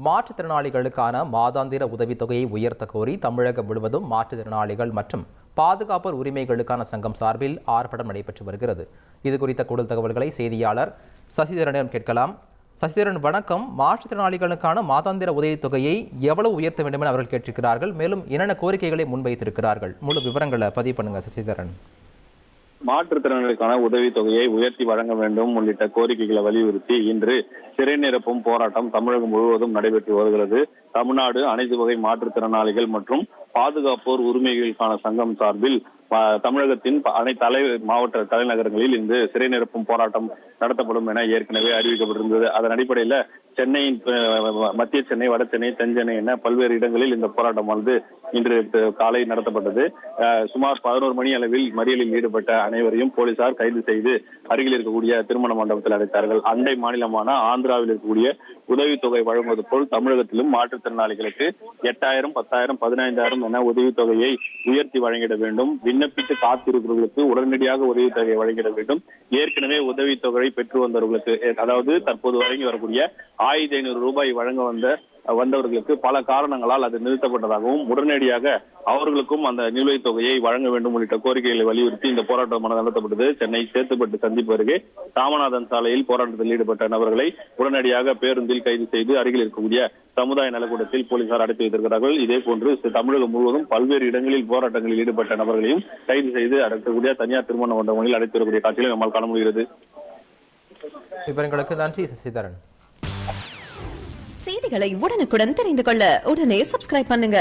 மாற்றுத்திறனாளிகளுக்கான மாதாந்திர உதவித்தொகையை உயர்த்த கோரி தமிழகம் முழுவதும் மாற்றுத்திறனாளிகள் மற்றும் பாதுகாப்போர் உரிமைகளுக்கான சங்கம் சார்பில் ஆர்ப்பாட்டம் நடைபெற்று வருகிறது. இது குறித்த கூடுதல் தகவல்களை செய்தியாளர் சசிதரனிடம் கேட்கலாம். சசிதரன், வணக்கம். மாற்றுத்திறனாளிகளுக்கான மாதாந்திர உதவித்தொகையை எவ்வளவு உயர்த்த வேண்டும் என அவர்கள் கேட்டிருக்கிறார்கள். மேலும் என்னென்ன கோரிக்கைகளை முன்வைத்திருக்கிறார்கள்? முழு விவரங்களை பதிவு பண்ணுங்க சசிதரன். மாற்றுத்திறனாளிகளுக்கான உதவித்தொகையை உயர்த்தி வழங்க வேண்டும் உள்ளிட்ட கோரிக்கைகளை வலியுறுத்தி இன்று சிறை நிரப்பும் போராட்டம் தமிழகம் முழுவதும் நடைபெற்று வருகிறது. தமிழ்நாடு அனைத்து வகை மாற்றுத்திறனாளிகள் மற்றும் பாதுகாப்போர் உரிமைகளுக்கான சங்கம் சார்பில் தமிழகத்தின் அனைத்து மாவட்ட தலைநகரங்களில் இந்த சிறை நிரப்பும் போராட்டம் நடத்தப்படும் என ஏற்கனவே அறிவிக்கப்பட்டிருந்தது. அதன் அடிப்படையில் சென்னையின் மத்திய சென்னை, வட சென்னை, தென் சென்னை என பல்வேறு இடங்களில் இந்த போராட்டமானது இன்று காலை நடத்தப்பட்டது. சுமார் 11 மணி அளவில் மறியலில் ஈடுபட்ட அனைவரையும் போலீசார் கைது செய்து அருகில் இருக்கக்கூடிய திருமண மண்டபத்தில் அடைத்தார்கள். அண்டை மாநிலமான ஆந்திராவில் இருக்கக்கூடிய உதவித்தொகை வழங்குவது போல் தமிழகத்திலும் மாற்றுத்திறனாளிகளுக்கு 8,000, 10,000, 15,000 என உதவித்தொகையை உயர்த்தி வழங்கிட வேண்டும். விண்ணப்பித்து காத்திருக்கிறவர்களுக்கு உடனடியாக உதவித்தொகையை வழங்கிட வேண்டும். ஏற்கனவே உதவித்தொகை பெற்று வந்தவர்களுக்கு, அதாவது தற்போது வழங்கி வரக்கூடிய 1,500 ரூபாய் வழங்க வந்தவர்களுக்கு பல காரணங்களால் அது நிறுத்தப்பட்டதாகவும் உடனடியாக அவர்களுக்கும் அந்த நிலுவைத் தொகையை வழங்க வேண்டும் உள்ளிட்ட கோரிக்கைகளை வலியுறுத்தி இந்த போராட்டம் நடத்தப்பட்டது. சென்னை சேத்துப்பட்டு சந்திப்பு அருகே ராமநாதன் சாலையில் போராட்டத்தில் ஈடுபட்ட நபர்களை உடனடியாக பேருந்தில் கைது செய்து அருகில் இருக்கக்கூடிய சமுதாய நலக்கூடத்தில் போலீசார் அடைத்து வைத்திருக்கிறார்கள். இதே போன்று தமிழகம் முழுவதும் பல்வேறு இடங்களில் போராட்டங்களில் ஈடுபட்ட நபர்களையும் கைது செய்து அடைக்கக்கூடிய தனியார் திருமண மண்டபங்களில் அடைத்து வரக்கூடிய காட்சிகளை நம்மால் காண முடிகிறது. விவரங்களுக்கு நன்றி சசிதரன். செய்திகளை உடனுக்குடன் தெரிந்து கொள்ள உடனே சப்ஸ்கிரைப் பண்ணுங்க.